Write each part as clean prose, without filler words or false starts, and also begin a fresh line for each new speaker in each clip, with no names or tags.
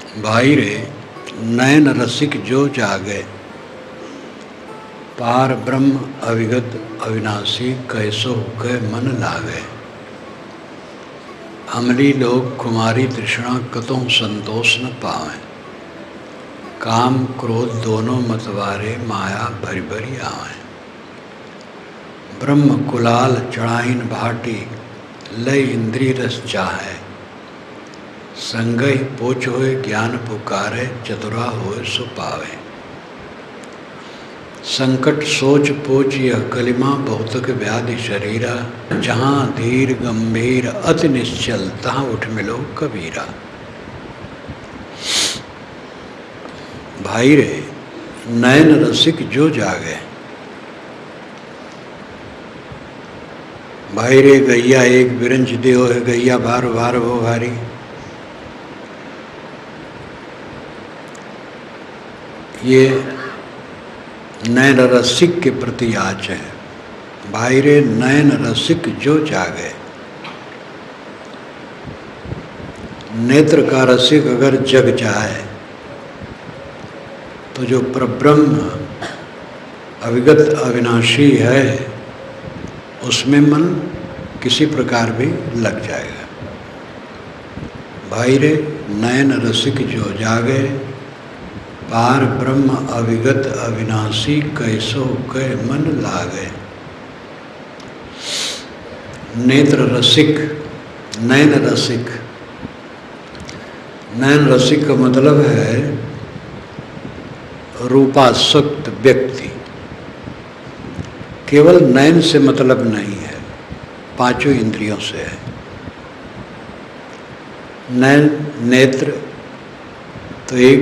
भाई रे नयन रसिक जो जागे, पार ब्रह्म अविगत अविनाशी कैसो कह मन लागे। अमली लोग कुमारी तृष्णा कतों संतोष न पावें, काम क्रोध दोनों मतवारे माया भरी भरी आवें। ब्रह्म कुलाल चढ़ाइन भाटी, लय इंद्रिय रस चाहे। संगहि पोच होए ज्ञान पुकारे, चतुरा होए सो पावे। संकट सोच पोच यह कलिमा, बहुतक व्याधि शरीरा। जहाँ धीर गंभीर अति निश्चल, तहाँ उठ मिलो कबीरा। भाई रे नयन रसिक जो जागे। भाई रे गैया एक बिरंज देव है, गैया भार भार वो भारी। ये नयन रसिक के प्रति आच है। भाई रे नयन रसिक जो जागे। नेत्र का रसिक अगर जग जाए तो जो परब्रह्म अविगत अविनाशी है उसमें मन किसी प्रकार भी लग जाएगा। भाई रे नयन रसिक जो जागे, पार ब्रह्म अविगत अविनाशी कैसो कह मन लागे। नेत्र रसिक, नयन रसिक। नयन रसिक का मतलब है रूपासक्त व्यक्ति। केवल नयन से मतलब नहीं है, पांचों इंद्रियों से है। नयन नेत्र तो एक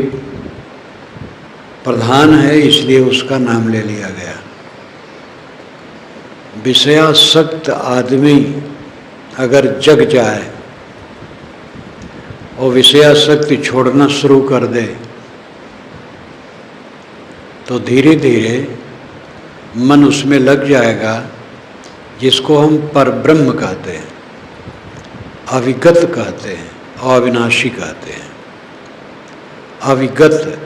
प्रधान है, इसलिए उसका नाम ले लिया गया। विषयासक्त आदमी अगर जग जाए और विषयासक्ति छोड़ना शुरू कर दे तो धीरे धीरे मन उसमें लग जाएगा, जिसको हम परब्रह्म कहते हैं, अविगत कहते हैं और अविनाशी कहते हैं। अविगत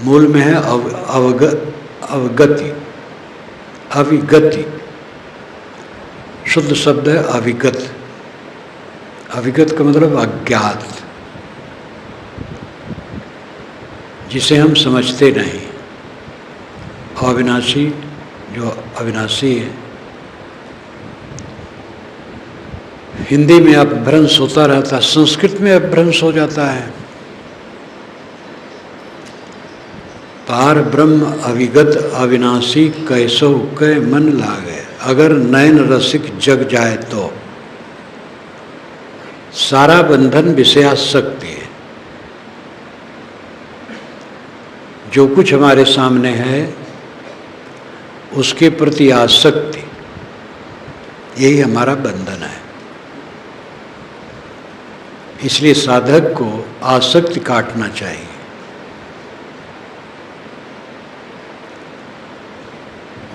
मूल में है अवगति, अविगति शुद्ध शब्द है अविगत। अविगत का मतलब अज्ञात, जिसे हम समझते नहीं। अविनाशी जो अविनाशी है, हिंदी में अपभ्रंश होता रहता है, संस्कृत में अपभ्रंश हो जाता है। पार ब्रह्म अविगत अविनाशी कैसो कह मन लागे। अगर नयन रसिक जग जाए तो सारा बंधन विषयासक्ति है। जो कुछ हमारे सामने है उसके प्रति आसक्ति, यही हमारा बंधन है। इसलिए साधक को आसक्ति काटना चाहिए।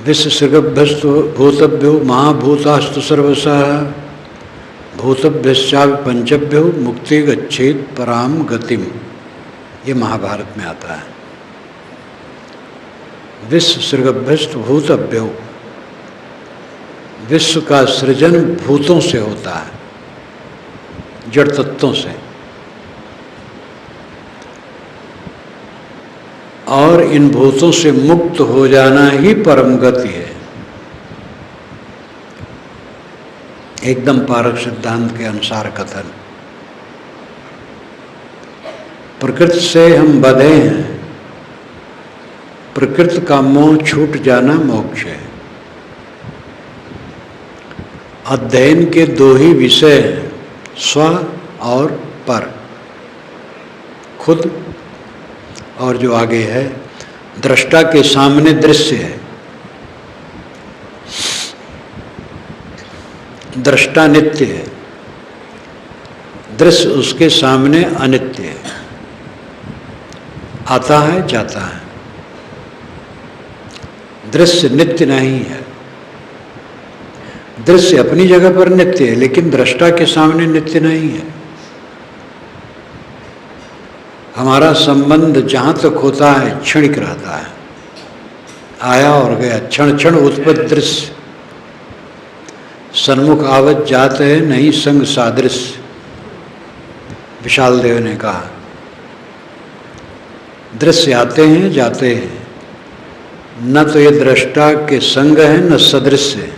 विश्व सृगभ्यस्तु भूतभ्यो महाभूतास्तु सर्वशः, भूतभ्यश्चा पंचभ्यो मुक्ति गच्छेत पराम गतिम। ये महाभारत में आता है। विश्व सृगभ्यस्तु भूतभ्यो, विश्व का सृजन भूतों से होता है, जड़ तत्वों से। और इन भूतों से मुक्त हो जाना ही परम गति है। एकदम पारक सिद्धांत के अनुसार कथन। प्रकृति से हम बंधे हैं, प्रकृति का मोह छूट जाना मोक्ष है। अध्ययन के दो ही विषय हैं, स्व और पर। खुद और जो आगे है, दृष्टा के सामने दृश्य है, दृष्टा नित्य है, दृश्य उसके सामने अनित्य है, आता है जाता है। दृश्य नित्य नहीं है। दृश्य अपनी जगह पर नित्य है, लेकिन दृष्टा के सामने नित्य नहीं है। हमारा संबंध जहाँ तक होता है क्षणिक रहता है, आया और गया, क्षण क्षण उत्पत्त दृश्य, सन्मुख आवत जाते हैं नहीं संग सादृश्य, विशाल देव ने कहा। दृश्य आते हैं जाते हैं, न तो ये दृष्टा के संग है न सदृश्य।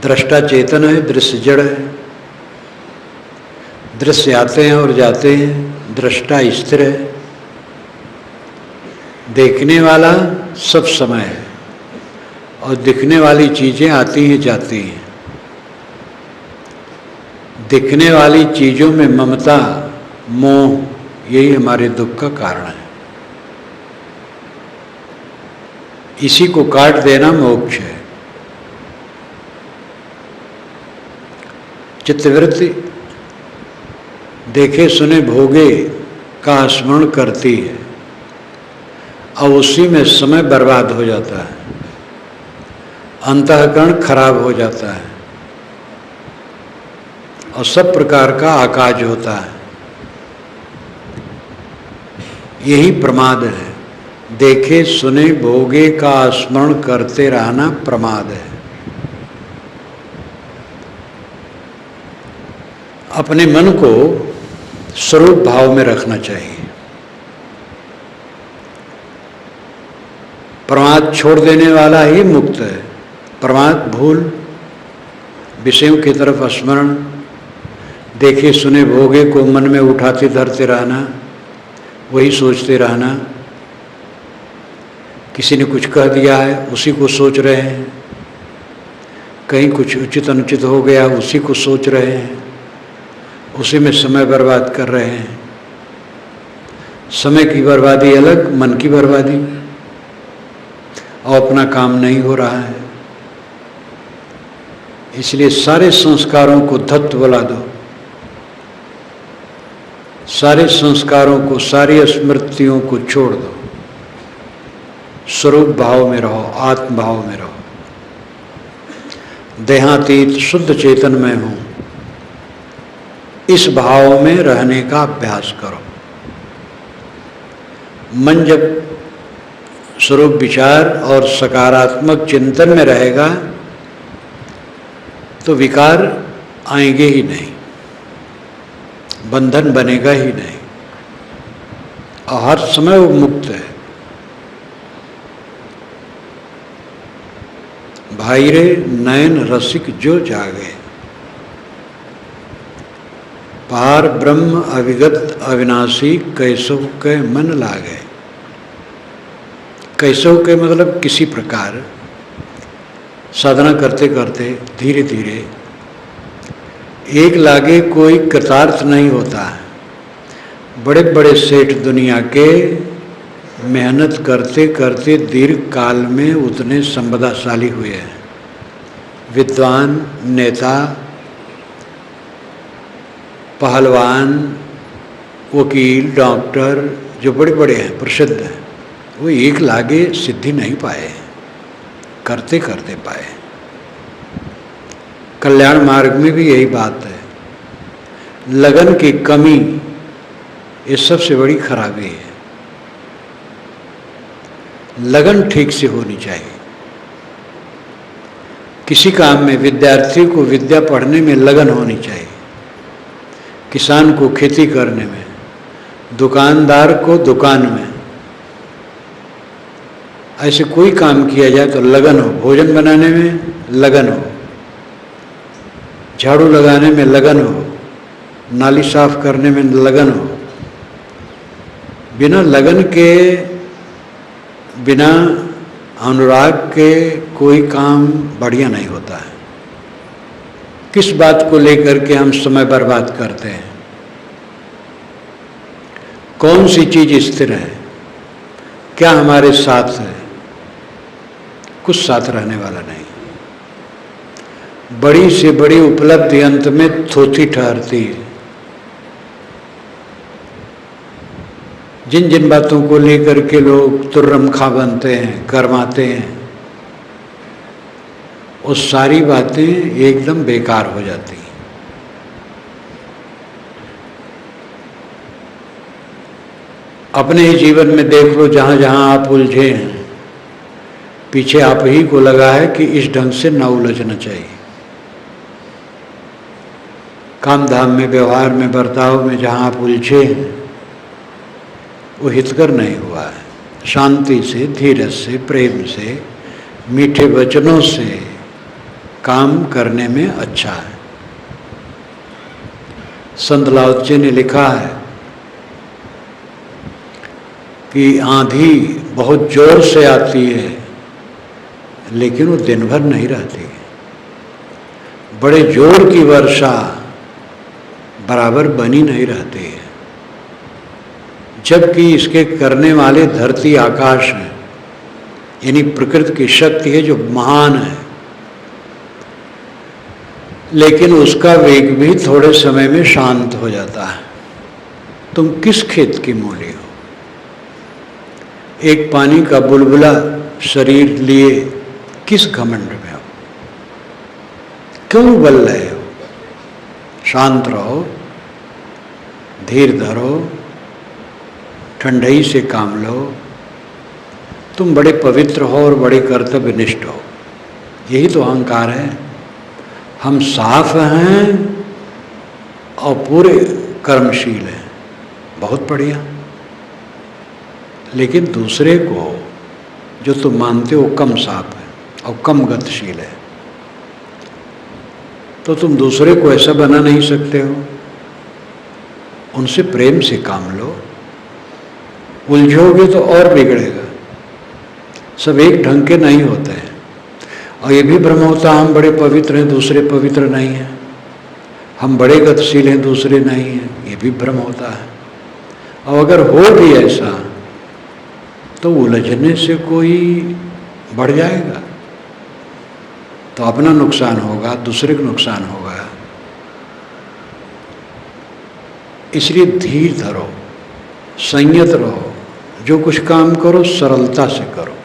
दृष्टा चेतन है, दृश्य जड़ है। दृश्य आते हैं और जाते हैं, दृष्टा स्थिर है। देखने वाला सब समय है और दिखने वाली चीजें आती हैं जाती हैं। दिखने वाली चीजों में ममता, मोह, यही हमारे दुख का कारण है। इसी को काट देना मोक्ष है। चित्तवृत्ति देखे सुने भोगे का स्मरण करती है और उसी में समय बर्बाद हो जाता है, अंतःकरण खराब हो जाता है और सब प्रकार का आकाज होता है। यही प्रमाद है। देखे सुने भोगे का स्मरण करते रहना प्रमाद है। अपने मन को स्वरूप भाव में रखना चाहिए। प्रमाद छोड़ देने वाला ही मुक्त है। प्रमाद, भूल, विषयों की तरफ स्मरण, देखे सुने भोगे को मन में उठाते धरते रहना, वही सोचते रहना। किसी ने कुछ कह दिया है उसी को सोच रहे हैं, कहीं कुछ उचित अनुचित हो गया उसी को सोच रहे हैं, उसी में समय बर्बाद कर रहे हैं। समय की बर्बादी अलग, मन की बर्बादी, और अपना काम नहीं हो रहा है। इसलिए सारे संस्कारों को धत्त बुला दो, सारे संस्कारों को, सारी स्मृतियों को छोड़ दो, स्वरूप भाव में रहो, आत्म भाव में रहो। देहातीत शुद्ध चेतन में हूँ, इस भाव में रहने का अभ्यास करो। मन जब स्वरूप विचार और सकारात्मक चिंतन में रहेगा तो विकार आएंगे ही नहीं, बंधन बनेगा ही नहीं, और हर समय वो मुक्त है। भाई रे नयन रसिक जो जागे, पार ब्रह्म अविगत अविनाशी, कैसो के मन लागे। कैसो के मतलब किसी प्रकार साधना करते करते धीरे धीरे एक लागे कोई कृतार्थ नहीं होता है। बड़े बड़े सेठ दुनिया के मेहनत करते करते दीर्घ काल में उतने संपदाशाली हुए हैं। विद्वान, नेता, पहलवान, वकील, डॉक्टर जो बड़े बड़े हैं, प्रसिद्ध हैं, वो एक लागे सिद्धि नहीं पाए, करते करते पाए। कल्याण मार्ग में भी यही बात है। लगन की कमी ये सबसे बड़ी खराबी है। लगन ठीक से होनी चाहिए। किसी काम में विद्यार्थी को विद्या पढ़ने में लगन होनी चाहिए, किसान को खेती करने में, दुकानदार को दुकान में। ऐसे कोई काम किया जाए तो लगन हो। भोजन बनाने में लगन हो, झाड़ू लगाने में लगन हो, नाली साफ करने में लगन हो। बिना लगन के, बिना अनुराग के कोई काम बढ़िया नहीं होता है। किस बात को लेकर के हम समय बर्बाद करते हैं? कौन सी चीज स्थिर है? क्या हमारे साथ है? कुछ साथ रहने वाला नहीं। बड़ी से बड़ी उपलब्धि अंत में थोथी ठहरती है। जिन जिन बातों को लेकर के लोग तुर्रमखा बनते हैं, गरमाते हैं, वो सारी बातें एकदम बेकार हो जाती हैं। अपने ही जीवन में देख लो, जहाँ जहाँ आप उलझे हैं, पीछे आप ही को लगा है कि इस ढंग से ना उलझना चाहिए। काम धाम में, व्यवहार में, बर्ताव में जहाँ आप उलझे हैं वो हितकर नहीं हुआ है। शांति से, धीरज से, प्रेम से, मीठे वचनों से काम करने में अच्छा है। संत लाओ त्से ने लिखा है कि आंधी बहुत जोर से आती है लेकिन वो दिन भर नहीं रहती। बड़े जोर की वर्षा बराबर बनी नहीं रहती है। जबकि इसके करने वाले धरती आकाश हैं, यानी प्रकृति की शक्ति है जो महान है, लेकिन उसका वेग भी थोड़े समय में शांत हो जाता है। तुम किस खेत की मूली हो? एक पानी का बुलबुला शरीर लिए किस घमंड में हो? क्यों उबल रहे हो? शांत रहो, धीर धरो, ठंडई से काम लो। तुम बड़े पवित्र हो और बड़े कर्तव्यनिष्ठ हो, यही तो अहंकार है। हम साफ हैं और पूरे कर्मशील हैं, बहुत बढ़िया। लेकिन दूसरे को जो तुम मानते हो कम साफ है और कम गतिशील है, तो तुम दूसरे को ऐसा बना नहीं सकते हो। उनसे प्रेम से काम लो। उलझोगे तो और बिगड़ेगा। सब एक ढंग के नहीं होते हैं। और ये भी भ्रम होता है हम बड़े पवित्र हैं, दूसरे पवित्र नहीं हैं। हम बड़े गतिशील हैं, दूसरे नहीं हैं, ये भी भ्रम होता है। और अगर हो भी ऐसा तो उलझने से कोई बढ़ जाएगा तो अपना नुकसान होगा, दूसरे को नुकसान होगा। इसलिए धीर धरो, संयत रहो, जो कुछ काम करो सरलता से करो।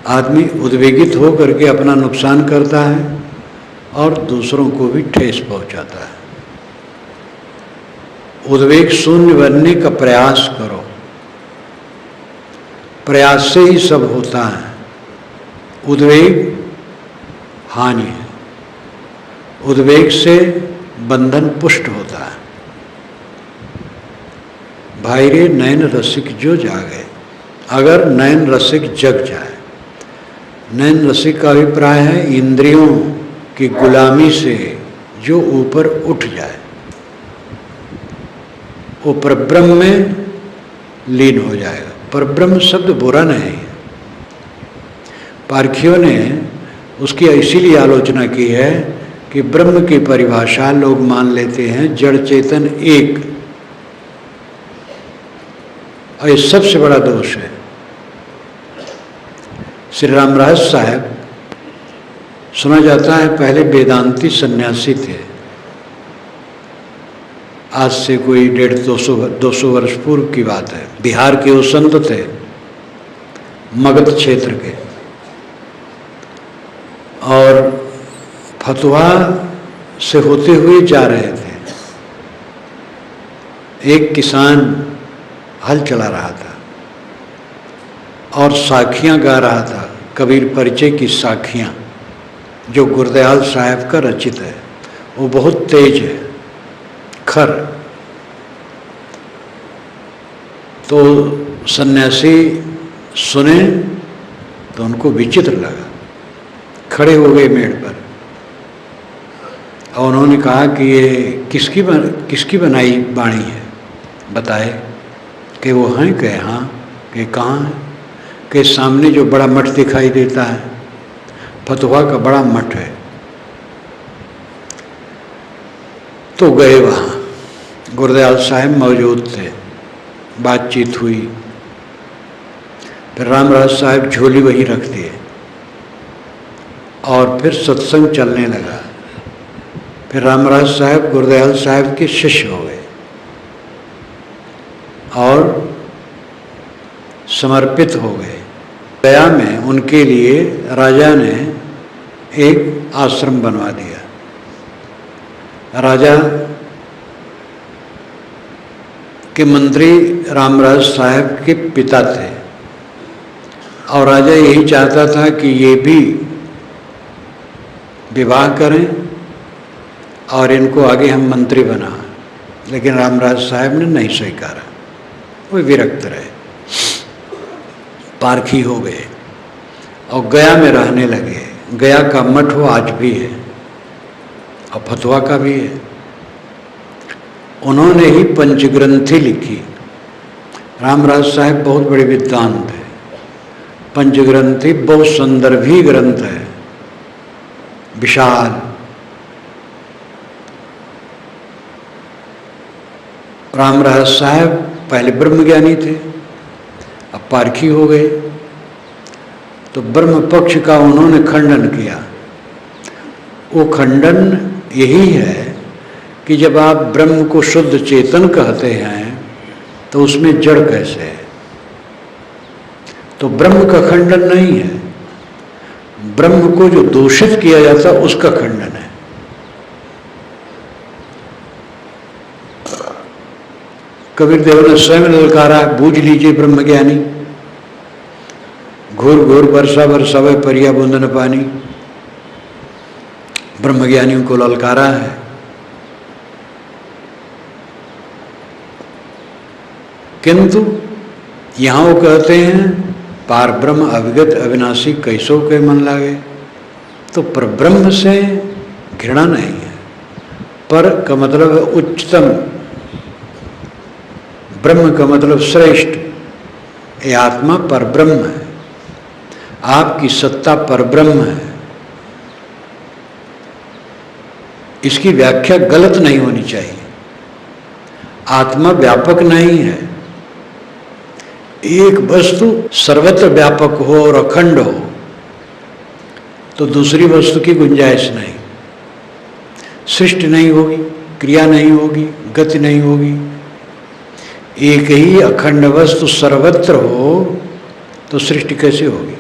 आदमी उद्वेगित हो करके अपना नुकसान करता है और दूसरों को भी ठेस पहुंचाता है। उद्वेग शून्य बनने का प्रयास करो। प्रयास से ही सब होता है। उद्वेग हानि है। उद्वेग से बंधन पुष्ट होता है। भाई रे नयन रसिक जो जागे, अगर नयन रसिक जग जाए। नयन रसिक का अभिप्राय है इंद्रियों की गुलामी से जो ऊपर उठ जाए, वो परब्रह्म में लीन हो जाएगा। परब्रह्म शब्द बुरा नहीं है। पारखियों ने उसकी इसीलिए आलोचना की है कि ब्रह्म की परिभाषा लोग मान लेते हैं जड़ चेतन एक, और ये सबसे बड़ा दोष है। श्री राम रहस्य साहब सुना जाता है पहले वेदांती सन्यासी थे। आज से कोई 150-200 वर्ष पूर्व की बात है। बिहार के वो संत थे, मगध क्षेत्र के, और फतुहा से होते हुए जा रहे थे। एक किसान हल चला रहा था और साखियाँ गा रहा था, कबीर परिचय की साखियाँ, जो गुरदयाल साहब का रचित है। वो बहुत तेज है, खर। तो सन्यासी सुने तो उनको विचित्र लगा, खड़े हो गए मेड़ पर और उन्होंने कहा कि ये किसकी बनाई वाणी है, बताए। कि वो हैं? कहे हाँ। कि कहाँ है? के सामने जो बड़ा मठ दिखाई देता है, फतुहा का बड़ा मठ है। तो गए वहाँ, गुरदयाल साहब मौजूद थे, बातचीत हुई। फिर रामराज साहब झोली वहीं रख दिए और फिर सत्संग चलने लगा। फिर रामराज साहब गुरदयाल साहब के शिष्य हो गए और समर्पित हो गए। गया में उनके लिए राजा ने एक आश्रम बनवा दिया। राजा के मंत्री रामराज साहब के पिता थे और राजा यही चाहता था कि ये भी विवाह करें और इनको आगे हम मंत्री बना, लेकिन रामराज साहब ने नहीं स्वीकारा, वो विरक्त रहे, पारखी हो गए और गया में रहने लगे। गया का मठ वो आज भी है और फतवा का भी है। उन्होंने ही पंचग्रंथि लिखी। रामराज साहब बहुत बड़े विद्वान थे। पंचग्रंथि बहुत संदर्भी ग्रंथ है, विशाल। रामराज साहब पहले ब्रह्मज्ञानी थे, अब पारखी हो गए, तो ब्रह्म पक्ष का उन्होंने खंडन किया। वो खंडन यही है कि जब आप ब्रह्म को शुद्ध चेतन कहते हैं तो उसमें जड़ कैसे है? तो ब्रह्म का खंडन नहीं है, ब्रह्म को जो दूषित किया जाता है उसका खंडन है। कबीर देव ने स्वयं ललकारा, बूझ लीजिए ब्रह्मज्ञानी, घोर घोर वर्षा वर्षावे परिया बूंदन पानी। ब्रह्मज्ञानियों को ललकारा है। किंतु यहाँ वो कहते हैं पार ब्रह्म अविगत अविनाशी कैसो के मन लागे। तो पर ब्रह्म से घृणा नहीं है, पर का मतलब है उच्चतम, ब्रह्म का मतलब श्रेष्ठ। ये आत्मा पर ब्रह्म है, आपकी सत्ता पर ब्रह्म है। इसकी व्याख्या गलत नहीं होनी चाहिए। आत्मा व्यापक नहीं है। एक वस्तु सर्वत्र व्यापक हो और अखंड हो तो दूसरी वस्तु की गुंजाइश नहीं, सृष्टि नहीं होगी, क्रिया नहीं होगी, गति नहीं होगी। एक ही अखंड वस्तु सर्वत्र हो तो सृष्टि कैसे होगी,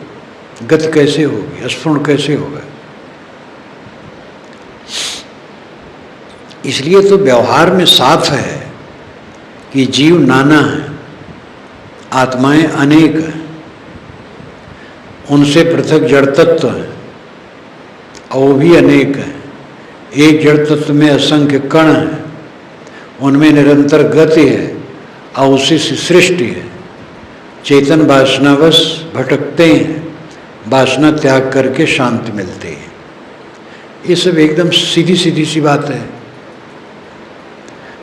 गति कैसे होगी, स्फुरण कैसे होगा? इसलिए तो व्यवहार में साफ है कि जीव नाना है, आत्माएं अनेक हैं, उनसे पृथक जड़ तत्व है और वो भी अनेक हैं। एक जड़ तत्व में असंख्य कण हैं, उनमें निरंतर गति है और उसी से सृष्टि है। चेतन वासनावश भटकते हैं, वासना त्याग करके शांति मिलती है। ये सब एकदम सीधी सीधी सी बात है।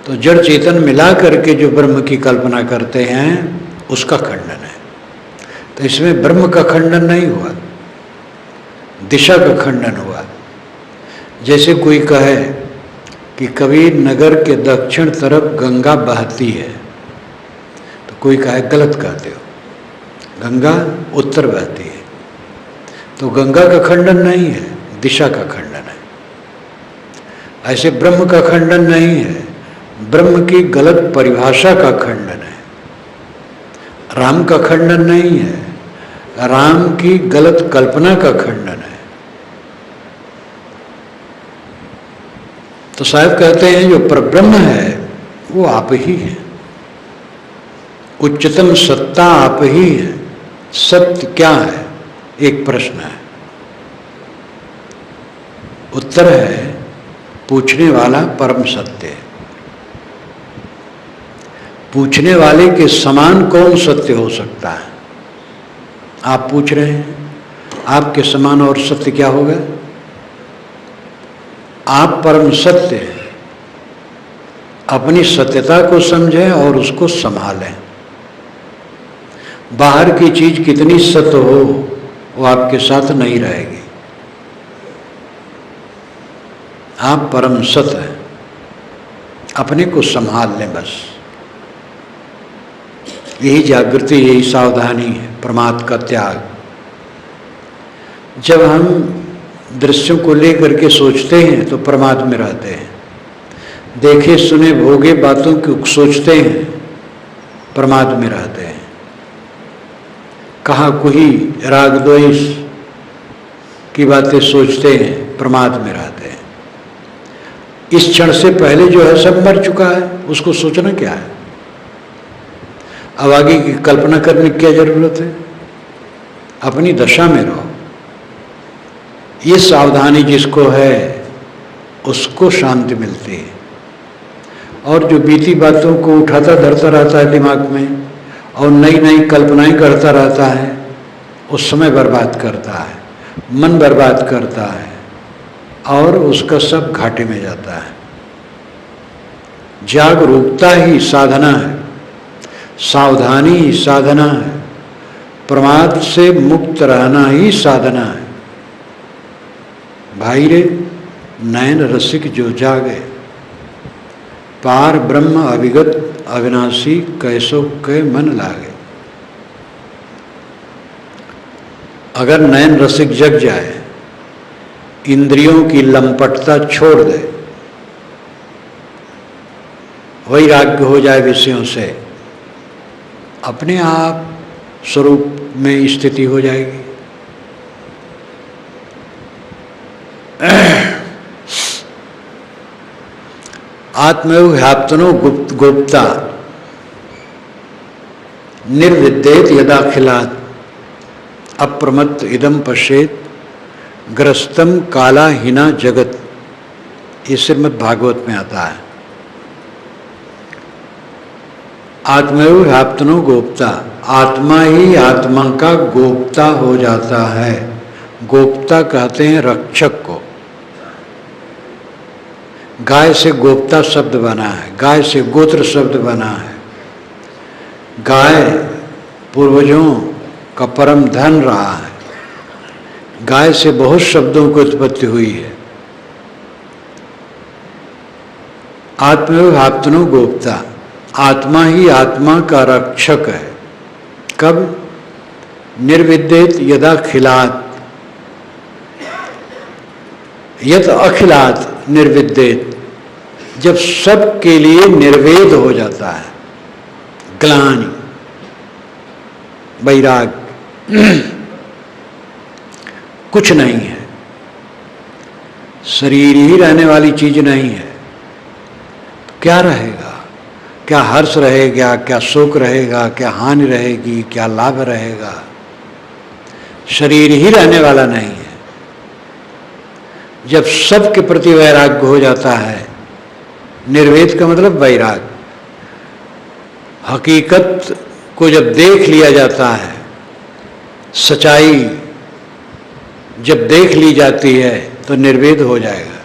तो जड़ चेतन मिला करके जो ब्रह्म की कल्पना करते हैं उसका खंडन है। तो इसमें ब्रह्म का खंडन नहीं हुआ, दिशा का खंडन हुआ। जैसे कोई कहे कि कबीर नगर के दक्षिण तरफ गंगा बहती है, तो कोई कहे गलत कहते हो, गंगा उत्तर बहती है। तो गंगा का खंडन नहीं है, दिशा का खंडन है। ऐसे ब्रह्म का खंडन नहीं है, ब्रह्म की गलत परिभाषा का खंडन है। राम का खंडन नहीं है, राम की गलत कल्पना का खंडन है। तो साहब कहते हैं जो परब्रह्म है वो आप ही है, उच्चतम सत्ता आप ही है। सत्य क्या है? एक प्रश्न है। उत्तर है पूछने वाला परम सत्य है। पूछने वाले के समान कौन सत्य हो सकता है? आप पूछ रहे हैं, आपके समान और सत्य क्या होगा? आप परम सत्य हैं। अपनी सत्यता को समझें और उसको संभालें। बाहर की चीज कितनी सत्य हो वो आपके साथ नहीं रहेगी। आप परम सत्य हैं, अपने को संभाल लें बस। यही जागृति, यही सावधानी है, प्रमाद का त्याग। जब हम दृश्यों को लेकर के सोचते हैं तो प्रमाद में रहते हैं। देखे सुने भोगे बातों को सोचते हैं, प्रमाद में रहते हैं। कहाँ कोई राग द्वेष की बातें सोचते हैं, प्रमाद में रहते हैं। इस क्षण से पहले जो है सब मर चुका है, उसको सोचना क्या है? अब आगे की कल्पना करने की क्या जरूरत है? अपनी दशा में रहो। ये सावधानी जिसको है उसको शांति मिलती है। और जो बीती बातों को उठाता धरता रहता है दिमाग में और नई नई कल्पनाएं करता रहता है, उस समय बर्बाद करता है, मन बर्बाद करता है और उसका सब घाटे में जाता है। जागरूकता ही साधना है, सावधानी ही साधना है, प्रमाद से मुक्त रहना ही साधना है। भाई रे नयन रसिक जो जागे, पार ब्रह्म अविगत अविनाशी कैसो के मन लागे। अगर नयन रसिक जग जाए, इंद्रियों की लंपटता छोड़ दे, वैराग्य हो जाए विषयों से, अपने आप स्वरूप में स्थिति हो जाएगी। आत्मयोग ह्याप्तनो गुप्ता निर्विद्येत यदाखिलात् अप्रमत्त इदम पश्येत ग्रस्तम काला हिना जगत। ये श्रीमद् भागवत में आता है। आत्मयोग ह्याप्तनो गोप्ता, आत्मा ही आत्मा का गोप्ता हो जाता है। गोप्ता कहते हैं रक्षक को। गाय से गोप्ता शब्द बना है, गाय से गोत्र शब्द बना है। गाय पूर्वजों का परम धन रहा है। गाय से बहुत शब्दों की उत्पत्ति हुई है। आत्मयोग ह्याप्तनो गोप्ता, आत्मा ही आत्मा का रक्षक है। कब? निर्विद्येत यदा खिलात, यत अखिलात निर्विद्येत, जब सब के लिए निर्वेद हो जाता है। ग्लानि, वैराग्य, कुछ नहीं है, शरीर ही रहने वाली चीज नहीं है, क्या रहेगा? क्या हर्ष रहेगा, क्या शोक रहेगा, क्या हानि रहेगी, क्या लाभ रहेगा? शरीर ही रहने वाला नहीं है। जब सब के प्रति वैराग्य हो जाता है, निर्वेद का मतलब वैराग्य, हकीकत को जब देख लिया जाता है, सच्चाई जब देख ली जाती है तो निर्वेद हो जाएगा।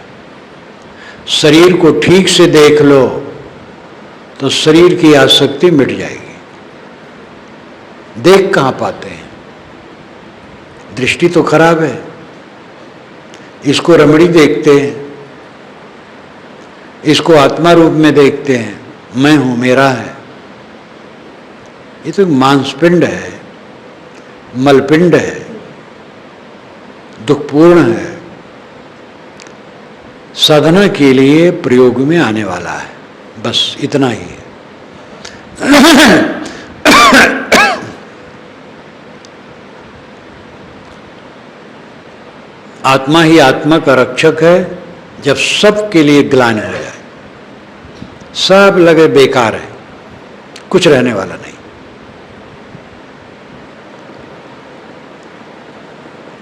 शरीर को ठीक से देख लो तो शरीर की आसक्ति मिट जाएगी। देख कहाँ पाते हैं? दृष्टि तो खराब है। इसको रमणी देखते हैं, इसको आत्मा रूप में देखते हैं, मैं हूं, मेरा है। ये तो मांसपिंड है, मलपिंड है, दुखपूर्ण है, साधना के लिए प्रयोग में आने वाला है। बस इतना ही है। आत्मा ही आत्मा का रक्षक है। जब सब के लिए ग्लानि हो जाए, सब लगे बेकार है, कुछ रहने वाला नहीं,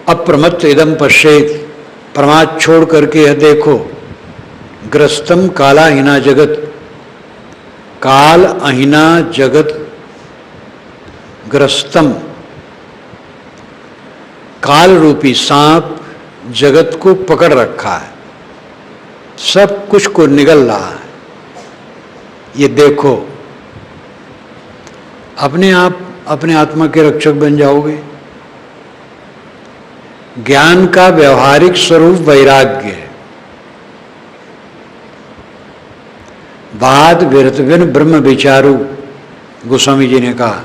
अप्रमत्त इदम पश्येत, प्रमाद छोड़ करके यह देखो, ग्रस्तम काला हिना जगत, काल अहिना जगत ग्रस्तम, काल रूपी सांप जगत को पकड़ रखा है, सब कुछ को निगल रहा है। ये देखो, अपने आप अपने आत्मा के रक्षक बन जाओगे। ज्ञान का व्यवहारिक स्वरूप वैराग्य है। वाद विरत बिन ब्रह्म विचारू, गोस्वामी जी ने कहा,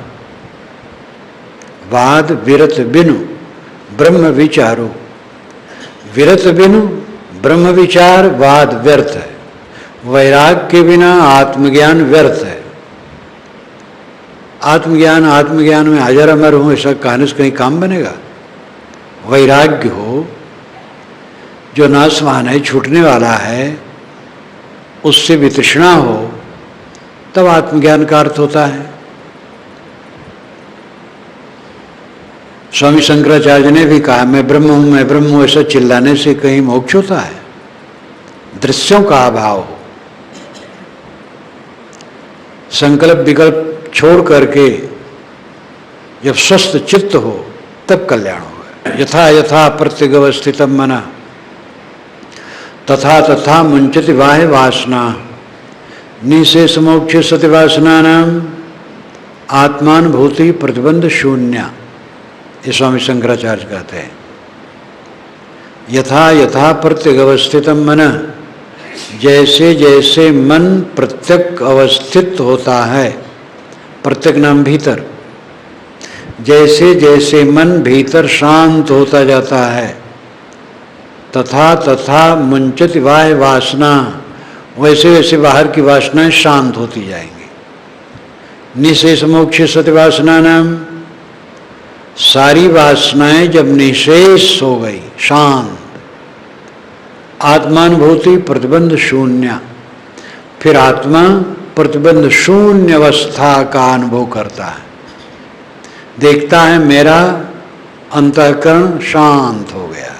वाद विरत बिनु ब्रह्म विचारू। विरत बिनु ब्रह्म विचार, वाद व्यर्थ है। वैराग के बिना आत्मज्ञान व्यर्थ है। आत्मज्ञान में हाजर अमर हूं ऐसा कहने से कहीं काम बनेगा? वैराग्य हो जो नाशवान है, छूटने वाला है, उससे वितृष्णा हो, तब आत्मज्ञान का अर्थ होता है। स्वामी शंकराचार्य ने भी कहा मैं ब्रह्म हूं, मैं ब्रह्म हूं, ऐसा चिल्लाने से कहीं मोक्ष होता है? दृश्यों का अभाव, संकल्प विकल्प छोड़ करके जब स्वस्थ चित्त हो तब कल्याण होगा। यथा यथा प्रत्यगवस्थितम मना तथा तथा मुंचति बाह्य वासना निशेष मोक्ष सति वासना नाम आत्मानुभूति प्रतिबंध शून्य। ये स्वामी शंकराचार्य कहते हैं यथा यथा प्रत्यगवस्थितम मन, जैसे जैसे मन प्रत्यक अवस्थित होता है, प्रत्यक नाम भीतर, जैसे जैसे मन भीतर शांत होता जाता है, तथा तथा मुंचति बाह्य वासना, वैसे वैसे बाहर की वासनाएं शांत होती जाएंगी। निशेष मोक्ष सति वासना नाम, सारी वासनाएं जब निशेष हो गई, शांत, आत्मानुभूति प्रतिबंध शून्य, फिर आत्मा प्रतिबंध शून्य अवस्था का अनुभव करता है, देखता है मेरा अंतःकरण शांत हो गया है।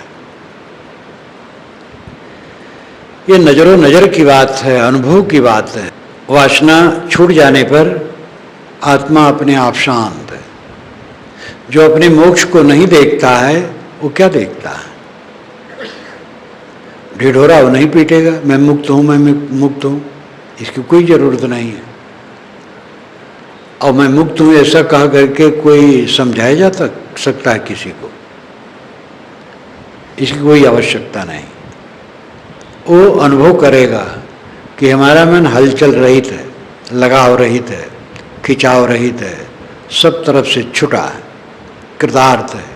ये नजरो नजर की बात है, अनुभव की बात है। वासना छूट जाने पर आत्मा अपने आप शांत है। जो अपने मोक्ष को नहीं देखता है वो क्या देखता है? ढिढोरा वो नहीं पीटेगा, मैं मुक्त हूं, मैं मुक्त हूं, इसकी कोई जरूरत नहीं है। और मैं मुक्त हूं ऐसा कहा करके कोई समझाया जा सकता है किसी को? इसकी कोई आवश्यकता नहीं। वो अनुभव करेगा कि हमारा मन हलचल रहित है, लगाव रहित है, खिंचाव रहित है, सब तरफ से छुटा है, कृतार्थ है।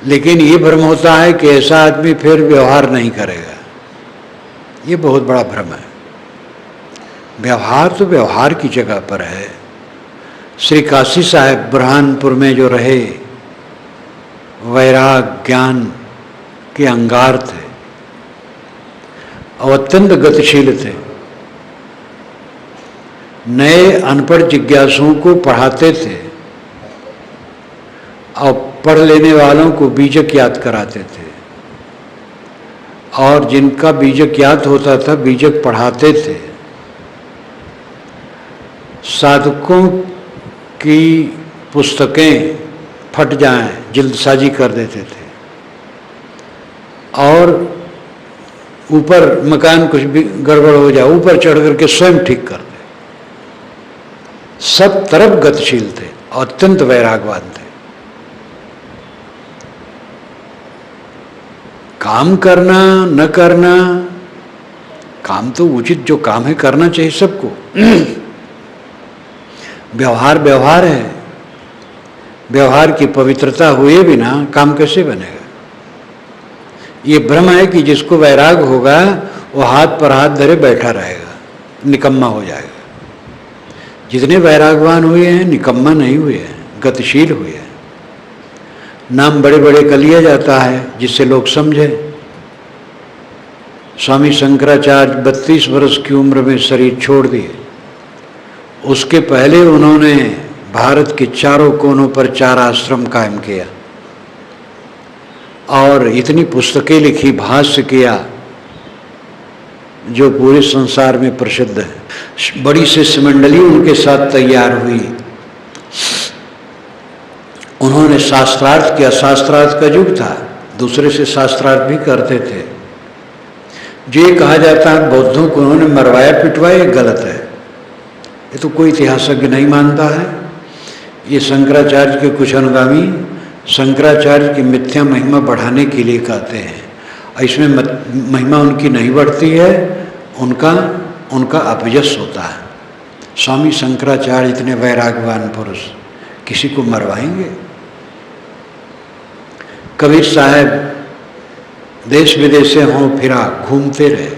लेकिन ये भ्रम होता है कि ऐसा आदमी फिर व्यवहार नहीं करेगा। ये बहुत बड़ा भ्रम है। व्यवहार तो व्यवहार की जगह पर है। श्री काशी साहब बुरहानपुर में जो रहे, वैराग ज्ञान के अंगार थे और अत्यंत गतिशील थे। नए अनपढ़ जिज्ञासुओं को पढ़ाते थे और पढ़ लेने वालों को बीजक याद कराते थे, और जिनका बीजक याद होता था बीजक पढ़ाते थे। साधकों की पुस्तकें फट जाएं, जल्दसाजी कर देते थे, और ऊपर मकान कुछ भी गड़बड़ हो जाए ऊपर चढ़ करके स्वयं ठीक कर दे। सब तरफ गतिशील थे, अत्यंत वैरागवान थे। काम करना न करना, काम तो उचित जो काम है करना चाहिए सबको। व्यवहार व्यवहार है। व्यवहार की पवित्रता हुए बिना काम कैसे बनेगा? ये भ्रम है कि जिसको वैराग होगा वो हाथ पर हाथ धरे बैठा रहेगा, निकम्मा हो जाएगा। जितने वैरागवान हुए हैं निकम्मा नहीं हुए हैं, गतिशील हुए हैं। नाम बड़े बड़े का लिया जाता है जिससे लोग समझे। स्वामी शंकराचार्य 32 वर्ष की उम्र में शरीर छोड़ दिए। उसके पहले उन्होंने भारत के चारों कोनों पर 4 आश्रम कायम किया और इतनी पुस्तकें लिखी, भाष्य किया जो पूरे संसार में प्रसिद्ध है। बड़ी शिष्य मंडली उनके साथ तैयार हुई। उन्होंने शास्त्रार्थ किया। शास्त्रार्थ का युग था, दूसरे से शास्त्रार्थ भी करते थे। जो ये कहा जाता है बौद्धों को उन्होंने मरवाया पिटवाया, ये गलत है। ये तो कोई इतिहासज्ञ नहीं मानता है। ये शंकराचार्य के कुछ अनुगामी शंकराचार्य की मिथ्या महिमा बढ़ाने के लिए कहते हैं। इसमें महिमा उनकी नहीं बढ़ती है, उनका अपयश होता है। स्वामी शंकराचार्य इतने वैरागवान पुरुष किसी को मरवाएंगे? कबीर साहब देश विदेश से हों फिरा, घूमते रहे,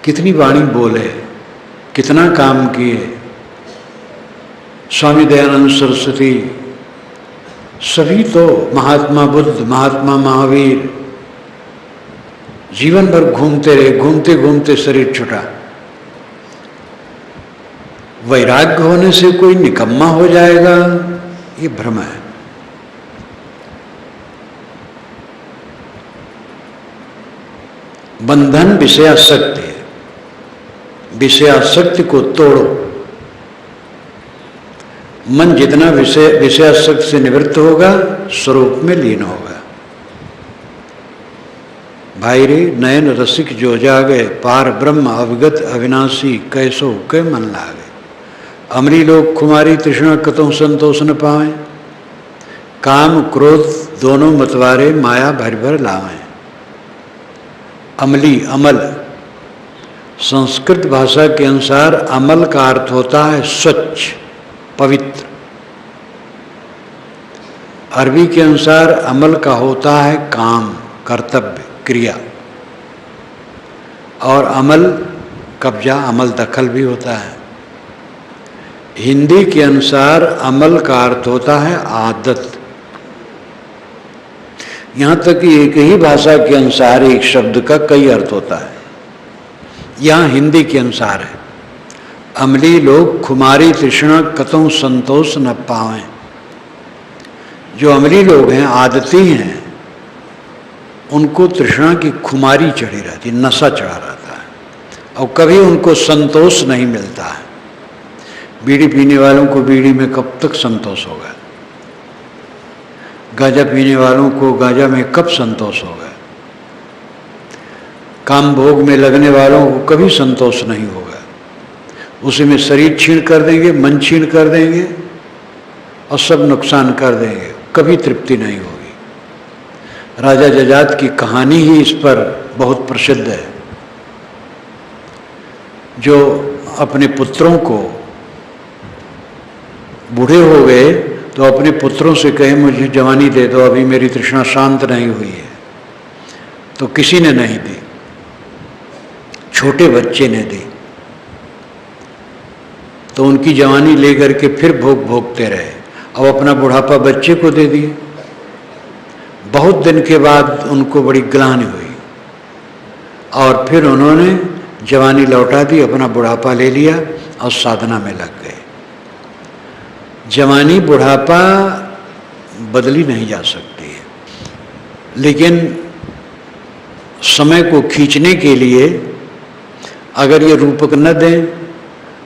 कितनी वाणी बोले, कितना काम किए। स्वामी दयानंद सरस्वती, सभी तो, महात्मा बुद्ध, महात्मा महावीर, जीवन भर घूमते रहे। घूमते घूमते शरीर छूटा। वैराग्य होने से कोई निकम्मा हो जाएगा, ये भ्रम है। बंधन विषयासक्ति है, विषयासक्ति को तोड़ो। मन जितना विषयासक्ति से निवृत्त होगा स्वरूप में लीन होगा। भाई रे नयन रसिक जो जागे, पार ब्रह्म अवगत अविनाशी, कैसो कै मन लागे। अमरी लोग खुमारी तृष्णा कतों संतोष न पावें, काम क्रोध दोनों मतवारे माया भर भर लावें। अमली अमल, संस्कृत भाषा के अनुसार अमल का अर्थ होता है स्वच्छ पवित्र। अरबी के अनुसार अमल का होता है काम कर्तव्य क्रिया, और अमल कब्जा अमल दखल भी होता है। हिंदी के अनुसार अमल का अर्थ होता है आदत। यहाँ तक कि एक ही भाषा के अनुसार एक शब्द का कई अर्थ होता है। यहाँ हिंदी के अनुसार है, अमली लोग खुमारी तृष्णा कतों संतोष न पावें। जो अमली लोग हैं, आदती हैं, उनको तृष्णा की खुमारी चढ़ी रहती, नशा चढ़ा रहता है और कभी उनको संतोष नहीं मिलता है। बीड़ी पीने वालों को बीड़ी में कब तक संतोष होगा? गांजा पीने वालों को गांजा में कब संतोष होगा? काम भोग में लगने वालों को कभी संतोष नहीं होगा। उसी में शरीर छीन कर देंगे, मन छीन कर देंगे और सब नुकसान कर देंगे, कभी तृप्ति नहीं होगी। राजा जजात की कहानी ही इस पर बहुत प्रसिद्ध है, जो अपने पुत्रों को बूढ़े हो गए तो अपने पुत्रों से कहे मुझे जवानी दे दो, अभी मेरी तृष्णा शांत नहीं हुई है। तो किसी ने नहीं दी, छोटे बच्चे ने दी। तो उनकी जवानी लेकर के फिर भोगते रहे, अब अपना बुढ़ापा बच्चे को दे दिए। बहुत दिन के बाद उनको बड़ी ग्लानि हुई और फिर उन्होंने जवानी लौटा दी, अपना बुढ़ापा ले लिया और साधना में लग गए। जवानी बुढ़ापा बदली नहीं जा सकती है, लेकिन समय को खींचने के लिए अगर ये रूपक न दें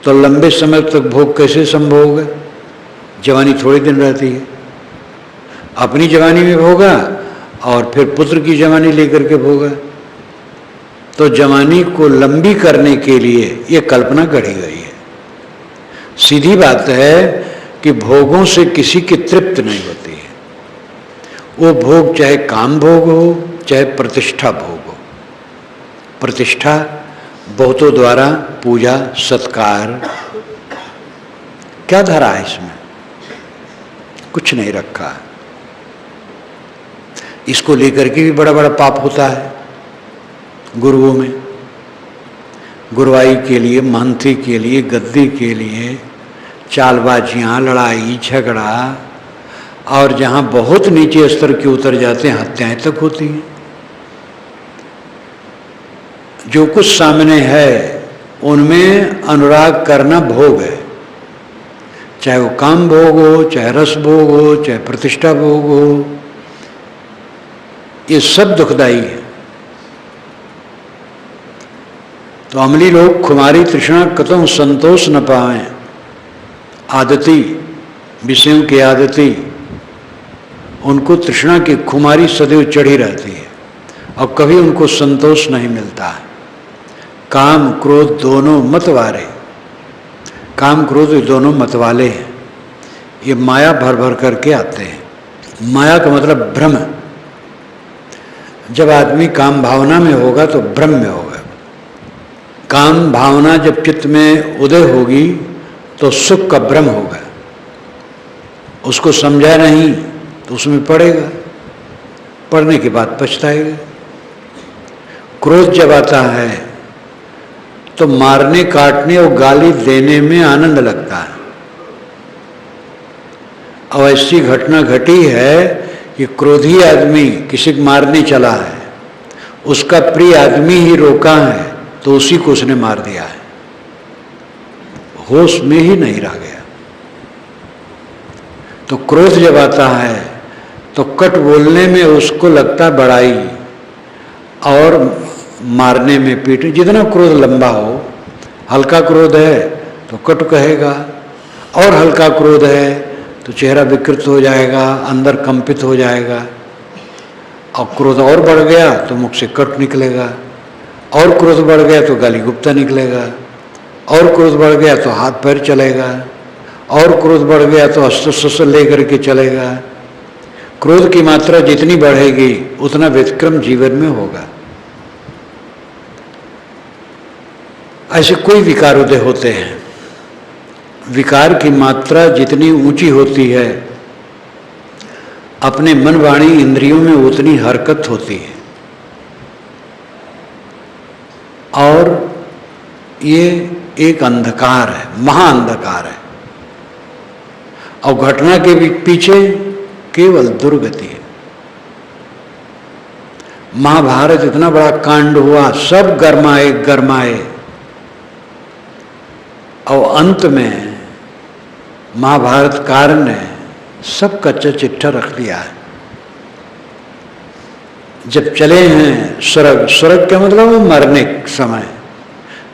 तो लंबे समय तक भोग कैसे संभव होगा? जवानी थोड़े दिन रहती है। अपनी जवानी में भोगा और फिर पुत्र की जवानी लेकर के भोगा। तो जवानी को लंबी करने के लिए ये कल्पना गढ़ी गई है। सीधी बात है कि भोगों से किसी की तृप्ति नहीं होती है। वो भोग चाहे काम भोग हो, चाहे प्रतिष्ठा भोग हो। प्रतिष्ठा बहुतों द्वारा पूजा सत्कार, क्या धरा है इसमें? कुछ नहीं रखा है। इसको लेकर के भी बड़ा बड़ा पाप होता है गुरुओं में। गुरुवाई के लिए, महंती के लिए, गद्दी के लिए चालबाजियाँ, लड़ाई झगड़ा, और जहाँ बहुत नीचे स्तर के उतर जाते हैं हत्याएं तक होती हैं। जो कुछ सामने है उनमें अनुराग करना भोग है, चाहे वो काम भोग हो, चाहे रस भोग हो, चाहे प्रतिष्ठा भोग हो। ये सब दुखदाई है। तो अमली लोग खुमारी तृष्णा कतों संतोष न पावें। आदती, विषयों की आदती, उनको तृष्णा की खुमारी सदैव चढ़ी रहती है और कभी उनको संतोष नहीं मिलता है। काम क्रोध दोनों मतवारे, काम क्रोध दोनों मतवाले हैं। ये माया भर भर करके आते हैं। माया का मतलब भ्रम। जब आदमी काम भावना में होगा तो भ्रम में होगा। काम भावना जब चित्त में उदय होगी तो सुख का भ्रम होगा। उसको समझा नहीं तो उसमें पड़ेगा, पढ़ने के बाद पछताएगा। क्रोध जब आता है तो मारने काटने और गाली देने में आनंद लगता है। अब ऐसी घटना घटी है कि क्रोधी आदमी किसी को मारने चला है, उसका प्रिय आदमी ही रोका है तो उसी को उसने मार दिया है, होश में ही नहीं रह गया। तो क्रोध जब आता है तो कट बोलने में उसको लगता बड़ाई और मारने में, पीटने, जितना क्रोध लंबा हो, हल्का क्रोध है तो कटु कहेगा, और हल्का क्रोध है तो चेहरा विकृत हो जाएगा, अंदर कंपित हो जाएगा, और क्रोध और बढ़ गया तो मुख से कट निकलेगा, और क्रोध बढ़ गया तो गाली गुप्ता निकलेगा, और क्रोध बढ़ गया तो हाथ पैर चलेगा, और क्रोध बढ़ गया तो अस्त्र शस्त्र लेकर के चलेगा। क्रोध की मात्रा जितनी बढ़ेगी उतना व्यतिक्रम जीवन में होगा। ऐसे कोई विकार उदय होते हैं, विकार की मात्रा जितनी ऊंची होती है अपने मन वाणी इंद्रियों में उतनी हरकत होती है, और ये एक अंधकार है, महाअंधकार है, और घटना के पीछे केवल दुर्गति है। महाभारत इतना बड़ा कांड हुआ, सब गरमाए गरमाए, और अंत में महाभारतकार ने सब कच्चा चिट्ठा रख दिया है। जब चले हैं स्वर्ग, स्वर्ग का मतलब वो मरने समय,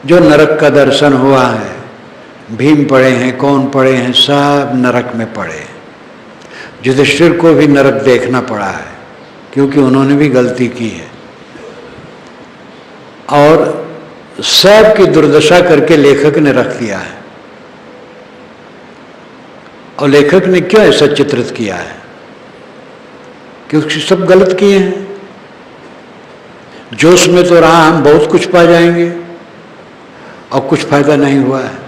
जो नरक का दर्शन हुआ है, भीम पड़े हैं, कौन पड़े हैं, सब नरक में पड़े। युधिष्ठिर को भी नरक देखना पड़ा है क्योंकि उन्होंने भी गलती की है, और सब की दुर्दशा करके लेखक ने रख दिया है। और लेखक ने क्यों ऐसा चित्रित किया है? क्योंकि सब गलत किए हैं। जोश में तो रहा हम बहुत कुछ पा जाएंगे, और कुछ फायदा नहीं हुआ है।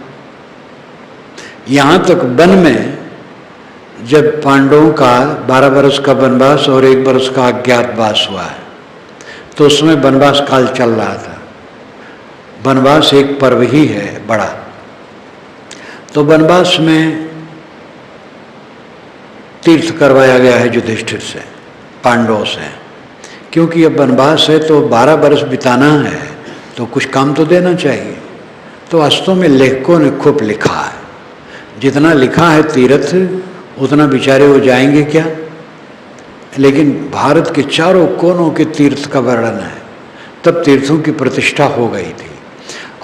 यहां तक वन में जब पांडवों का 12 वर्ष का वनवास और 1 वर्ष का अज्ञातवास हुआ है, तो उसमें वनवास काल चल रहा था। वनवास एक पर्व ही है बड़ा, तो वनवास में तीर्थ करवाया गया है युधिष्ठिर से, पांडवों से, क्योंकि अब वनवास है तो 12 वर्ष बिताना है तो कुछ काम तो देना चाहिए। तो वास्तव में लेखकों ने खूब लिखा है, जितना लिखा है तीर्थ उतना बेचारे वो जाएंगे क्या। लेकिन भारत के चारों कोनों के तीर्थ का वर्णन है, तब तीर्थों की प्रतिष्ठा हो गई थी,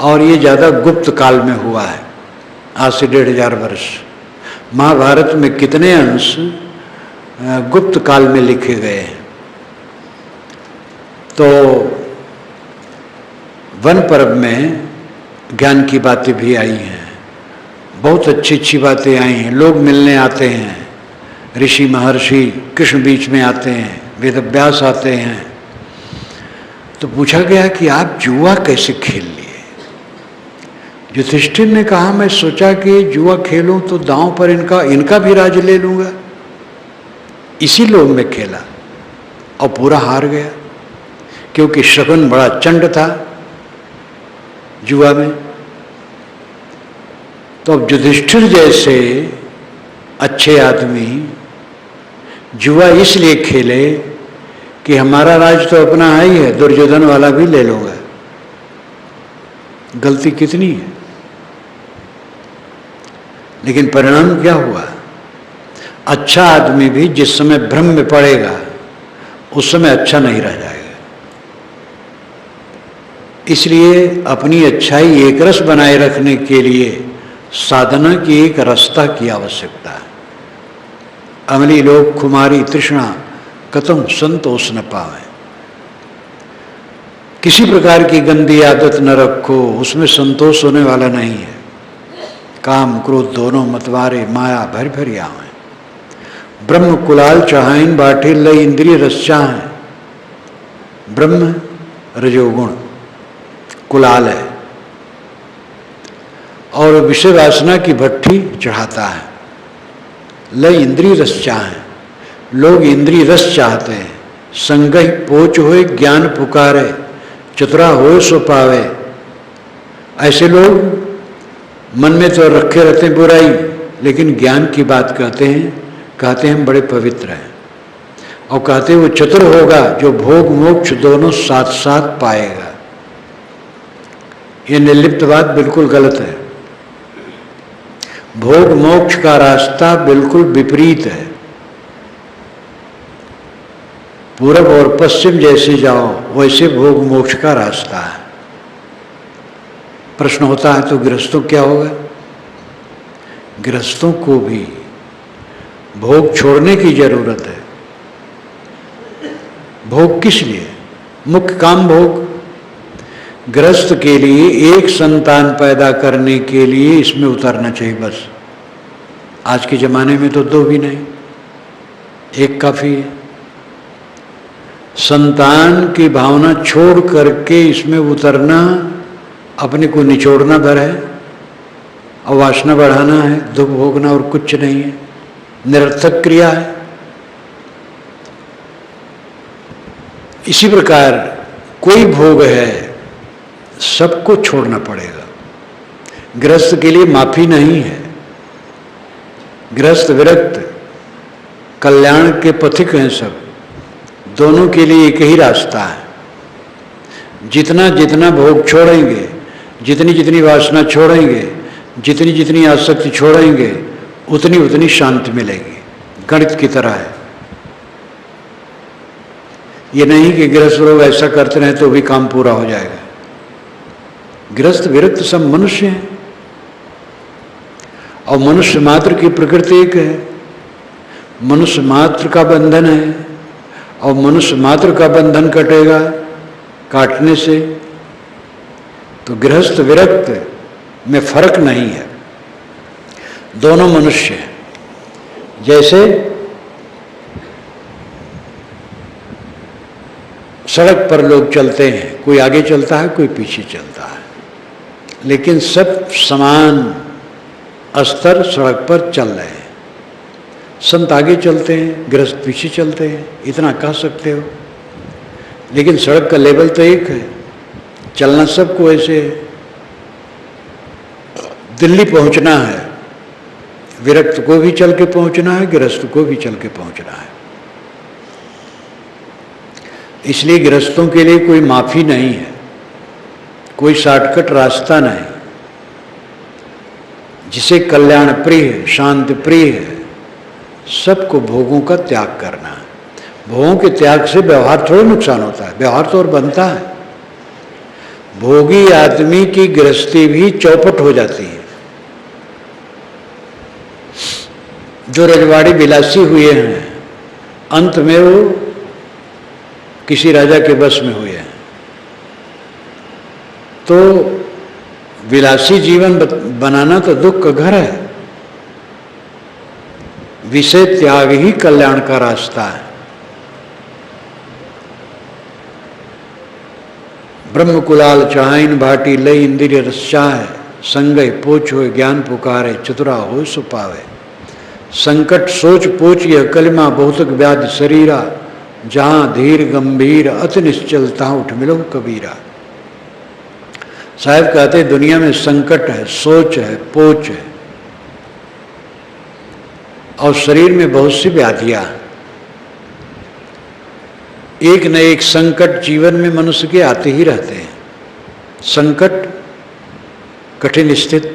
और ये ज़्यादा गुप्त काल में हुआ है, आज से 1500 वर्ष। महाभारत में कितने अंश गुप्त काल में लिखे गए हैं। तो वन पर्व में ज्ञान की बातें भी आई हैं, बहुत अच्छी अच्छी बातें आई हैं। लोग मिलने आते हैं, ऋषि महर्षि कृष्ण बीच में आते हैं, वेदव्यास आते हैं। तो पूछा गया कि आप जुआ कैसे खेल लिए? युधिष्ठिर ने कहा, मैं सोचा कि जुआ खेलूं तो दांव पर इनका भी राज ले लूंगा, इसी लोभ में खेला और पूरा हार गया, क्योंकि शकुन बड़ा चंड था जुआ में। तो अब युधिष्ठिर जैसे अच्छे आदमी जुआ इसलिए खेले कि हमारा राज तो अपना है ही है, दुर्योधन वाला भी ले लूंगा। गलती कितनी है, लेकिन परिणाम क्या हुआ? अच्छा आदमी भी जिस समय भ्रम में पड़ेगा उस समय अच्छा नहीं रह जाएगा। इसलिए अपनी अच्छाई एक रस बनाए रखने के लिए साधना की एक रसता की आवश्यकता है। अमली लोग खुमारी तृष्णा कतम संतोष न पावे। किसी प्रकार की गंदी आदत न रखो, उसमें संतोष होने वाला नहीं है। काम क्रोध दोनों मतवारे माया भर भर आवे। ब्रह्म कुलाल चाहन बाटे लय इंद्रिय रस चाहें। ब्रह्म रजोगुण कुलाल है और विषय वासना की भट्ठी चढ़ाता है। लय इंद्रिय रस चाहें। लोग इंद्रिय रस चाहते हैं। संगहि पोच होए ज्ञान पुकारे, चतुरा होए सो पावे। ऐसे लोग मन में तो रखे रहते हैं बुराई, लेकिन ज्ञान की बात कहते हैं हम बड़े पवित्र हैं, और कहते हैं वो चतुर होगा जो भोग मोक्ष दोनों साथ साथ पाएगा। ये निर्लिप्त बात बिल्कुल गलत है। भोग मोक्ष का रास्ता बिल्कुल विपरीत है। पूरब और पश्चिम जैसे जाओ वैसे भोग मोक्ष का रास्ता है। प्रश्न होता है तो गृहस्थों क्या होगा? गृहस्थों को भी भोग छोड़ने की जरूरत है। भोग किस लिए? मुख्य काम भोग। गृहस्थ के लिए एक संतान पैदा करने के लिए इसमें उतरना चाहिए बस। आज के ज़माने में तो दो भी नहीं, एक काफ़ी है। संतान की भावना छोड़ करके इसमें उतरना अपने को निचोड़ना भर है और वासना बढ़ाना है, दुख भोगना और कुछ नहीं है, निरर्थक क्रिया है। इसी प्रकार कोई भोग है सबको छोड़ना पड़ेगा। गृहस्थ के लिए माफी नहीं है। गृहस्थ विरक्त कल्याण के पथिक हैं सब, दोनों के लिए एक ही रास्ता है। जितना जितना भोग छोड़ेंगे, जितनी जितनी वासना छोड़ेंगे, जितनी जितनी आसक्ति छोड़ेंगे, उतनी उतनी शांति मिलेगी। गणित की तरह है। ये नहीं कि गृहस्थ लोग ऐसा करते रहे तो भी काम पूरा हो जाएगा। गृहस्थ विरक्त सब मनुष्य हैं और मनुष्य मात्र की प्रकृति एक है। मनुष्य मात्र का बंधन है और मनुष्य मात्र का बंधन कटेगा काटने से। तो गृहस्थ विरक्त में फर्क नहीं है, दोनों मनुष्य हैं। जैसे सड़क पर लोग चलते हैं, कोई आगे चलता है, कोई पीछे चलता है, लेकिन सब समान स्तर सड़क पर चल रहे हैं। संत आगे चलते हैं, गृहस्थ पीछे चलते हैं, इतना कह सकते हो। लेकिन सड़क का लेवल तो एक है, चलना सबको ऐसे है। दिल्ली पहुंचना है, विरक्त को भी चल के पहुंचना है, गृहस्थ को भी चल के पहुंचना है। इसलिए गृहस्थों के लिए कोई माफी नहीं है, कोई शॉर्टकट रास्ता नहीं। जिसे कल्याण प्रिय है, शांति प्रिय है, सबको भोगों का त्याग करना है। भोगों के त्याग से व्यवहार थोड़ा नुकसान होता है, व्यवहार तो और बनता है। भोगी आदमी की गृहस्थी भी चौपट हो जाती है। जो रजवाड़ी विलासी हुए हैं, अंत में वो किसी राजा के बस में हुए हैं। तो विलासी जीवन बनाना तो दुख का घर है। विषय त्याग ही कल्याण का रास्ता है। ब्रह्म कुलाल चाहन भाटी लय इंद्रिय रस्चा है, संगय पोच हो ज्ञान पुकारे, चतुरा हो सो पावे। संकट सोच पोच यह कलिमा बहुतक व्याधि शरीरा, जहां धीर गंभीर अति निश्चलता उठ मिलो कबीरा। साहब कहते दुनिया में संकट है, सोच है, पोच है और शरीर में बहुत सी व्याधियां। एक न एक संकट जीवन में मनुष्य के आते ही रहते हैं। संकट, कठिन स्थिति,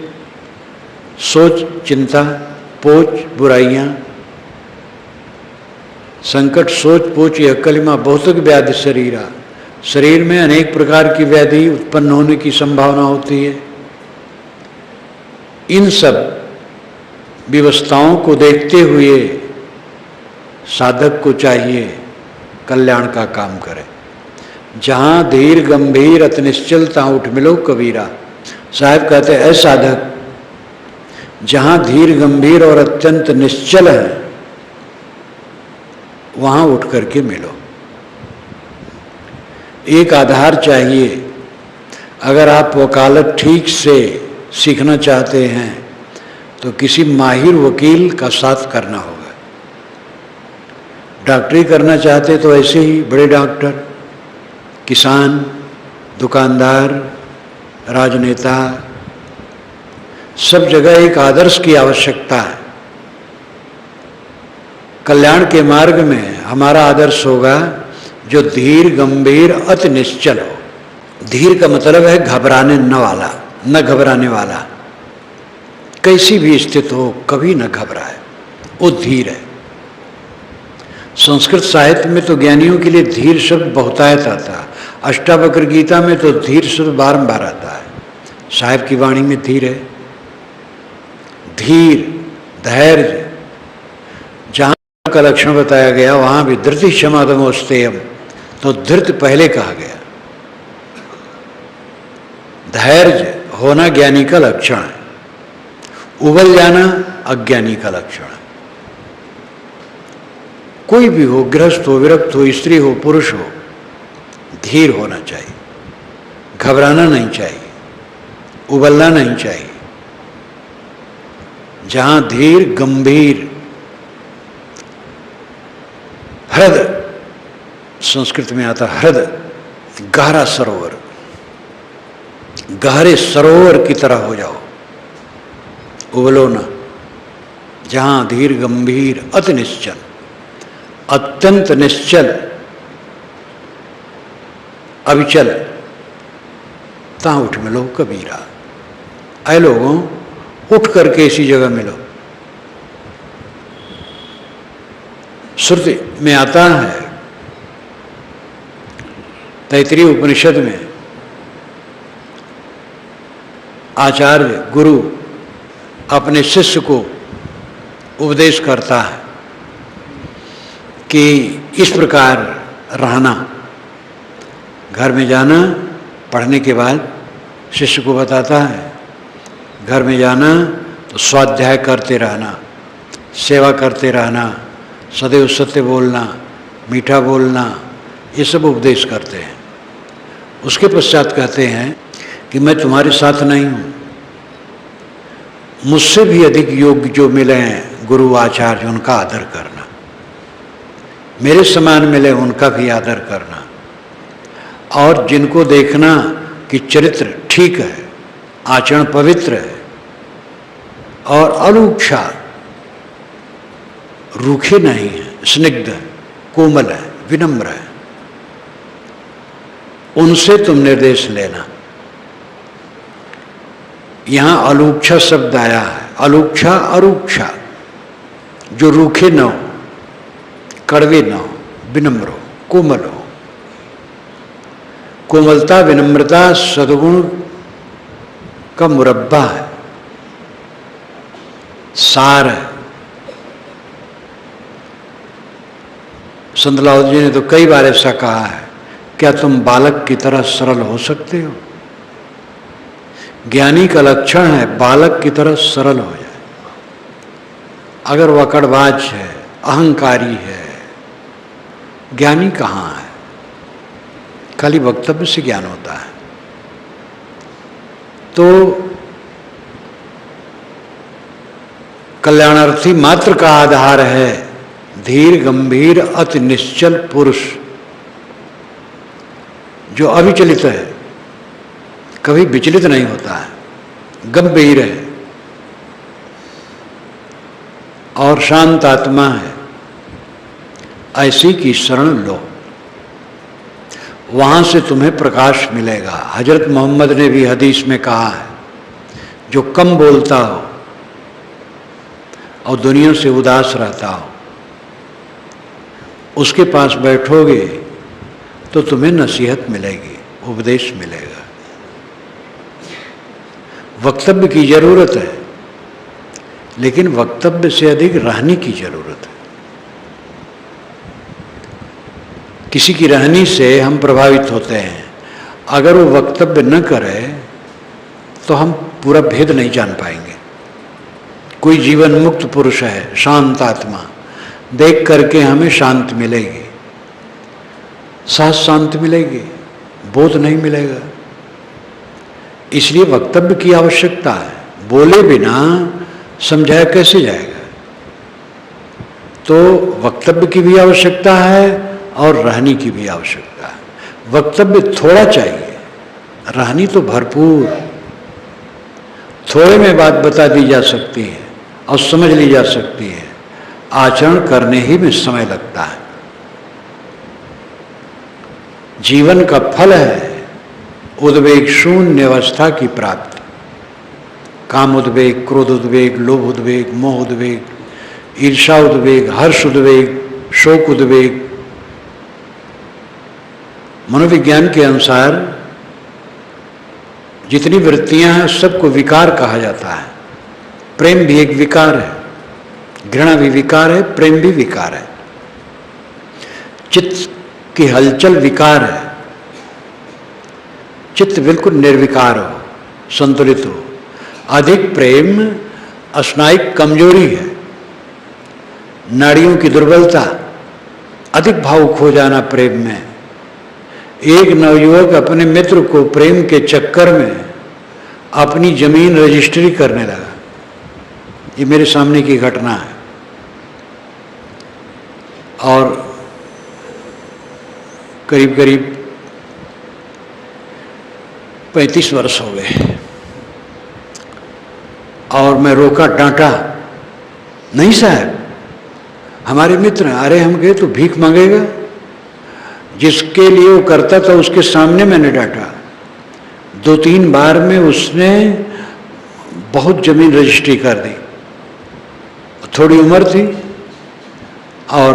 सोच, चिंता, पोच, बुराइयां। संकट, सोच, पोच यह कलिमा बहुतक व्याधि शरीरा। शरीर में अनेक प्रकार की व्याधि उत्पन्न होने की संभावना होती है। इन सब व्यवस्थाओं को देखते हुए साधक को चाहिए कल्याण का काम करे। जहाँ धीर गंभीर अति निश्चलता उठ मिलो कबीरा। साहब कहते हैं साधक, जहाँ धीर गंभीर और अत्यंत निश्चल है वहाँ उठ करके मिलो। एक आधार चाहिए। अगर आप वकालत ठीक से सीखना चाहते हैं तो किसी माहिर वकील का साथ करना होगा। डॉक्टरी करना चाहते तो ऐसे ही बड़े डॉक्टर, किसान, दुकानदार, राजनेता, सब जगह एक आदर्श की आवश्यकता है। कल्याण के मार्ग में हमारा आदर्श होगा जो धीर गंभीर अति निश्चल हो। धीर का मतलब है घबराने न वाला, न घबराने वाला। कैसी भी स्थिति हो कभी न घबराए, वो धीर है। संस्कृत साहित्य में तो ज्ञानियों के लिए धीर शब्द बहुतायत आता है। अष्टावक्र गीता में तो धीर शब्द बारंबार आता है। साहिब की वाणी में धीर है, धीर, धैर्य। जहाँ का लक्षण बताया गया वहाँ भी धृति क्षमा दमोस्तेयम, तो धृत पहले कहा गया। धैर्य होना ज्ञानी का लक्षण है, उबल जाना अज्ञानी का लक्षण है। कोई भी हो, गृहस्थ हो, विरक्त हो, स्त्री हो, पुरुष हो, धीर होना चाहिए, घबराना नहीं चाहिए, उबलना नहीं चाहिए। जहां धीर, गंभीर, हृद, संस्कृत में आता हृद, गहरा सरोवर, गहरे सरोवर की तरह हो जाओ, उबलो ना। जहां धीर, गंभीर, अति निश्चल, अत्यंत निश्चल, अविचल, ता उठ मिलो कबीरा। ऐ लोगों, उठ करके इसी जगह मिलो। श्रुति में आता है, तैत्तिरीय उपनिषद में आचार्य गुरु अपने शिष्य को उपदेश करता है कि इस प्रकार रहना। घर में जाना, पढ़ने के बाद शिष्य को बताता है, घर में जाना तो स्वाध्याय करते रहना, सेवा करते रहना, सदैव सत्य बोलना, मीठा बोलना, ये सब उपदेश करते हैं। उसके पश्चात कहते हैं कि मैं तुम्हारे साथ नहीं हूँ, मुझसे भी अधिक योग्य जो मिले हैं गुरु आचार्य, उनका आदर करना। मेरे समान मिले उनका भी आदर करना। और जिनको देखना कि चरित्र ठीक है, आचरण पवित्र है और अलूक्षा, रूखे नहीं है, स्निग्ध है, कोमल है, विनम्र है, उनसे तुम निर्देश लेना। यहां अलूक्षा शब्द आया है। अलूक्षा, अरूक्षा, जो रूखे न हो, कड़वे न हो, विनम्र हो, कोमल हो। कोमलता, विनम्रता सद्गुण का मुरब्बा है, सार है। संत लाहौद जी ने तो कई बार ऐसा कहा है, क्या तुम बालक की तरह सरल हो सकते हो? ज्ञानी का लक्षण है बालक की तरह सरल हो जाए। अगर वकड़बाज है, अहंकारी है, ज्ञानी कहाँ है? खाली वक्तव्य से ज्ञान होता है। तो कल्याणार्थी मात्र का आधार है धीर, गंभीर, अति निश्चल पुरुष, जो अविचलित है, कभी विचलित नहीं होता है, गंभीर है और शांत आत्मा है। ऐसी की शरण लो, वहां से तुम्हें प्रकाश मिलेगा। हजरत मोहम्मद ने भी हदीस में कहा है, जो कम बोलता हो और दुनिया से उदास रहता हो, उसके पास बैठोगे तो तुम्हें नसीहत मिलेगी, उपदेश मिलेगा। वक्तव्य की जरूरत है, लेकिन वक्तव्य से अधिक रहने की जरूरत है। किसी की रहनी से हम प्रभावित होते हैं। अगर वो वक्तव्य न करे तो हम पूरा भेद नहीं जान पाएंगे। कोई जीवन मुक्त पुरुष है, शांत आत्मा, देख करके हमें शांत मिलेगी, सहज शांत मिलेगी, बोध नहीं मिलेगा। इसलिए वक्तव्य की आवश्यकता है। बोले बिना समझाया कैसे जाएगा? तो वक्तव्य की भी आवश्यकता है और रहनी की भी आवश्यकता है। वक्तव्य थोड़ा चाहिए, रहनी तो भरपूर। थोड़े में बात बता दी जा सकती है और समझ ली जा सकती है, आचरण करने ही में समय लगता है। जीवन का फल है उद्वेग शून्य अवस्था की प्राप्ति। काम उद्वेग, क्रोध उद्वेग, लोभ उद्वेग, मोह उद्वेग, ईर्षा उद्वेग, हर्ष उद्वेग शोक, उद्वेग। मनोविज्ञान के अनुसार जितनी वृत्तियां हैं सबको विकार कहा जाता है। प्रेम भी एक विकार है, घृणा भी विकार है, प्रेम भी विकार है। चित्त की हलचल विकार है। चित्त बिल्कुल निर्विकार हो, संतुलित हो। अधिक प्रेम स्नायिक कमजोरी है, नाड़ियों की दुर्बलता, अधिक भावुक हो जाना प्रेम में। एक नवयुवक अपने मित्र को प्रेम के चक्कर में अपनी जमीन रजिस्ट्री करने लगा। ये मेरे सामने की घटना है। और करीब करीब 35 वर्ष हो गए। और मैं रोका, डांटा, नहीं साहब, हमारे मित्र हैं। अरे हम गए तो भीख मांगेगा? जिसके लिए वो करता था उसके सामने मैंने डांटा। 2-3 बार में उसने बहुत जमीन रजिस्ट्री कर दी। थोड़ी उम्र थी और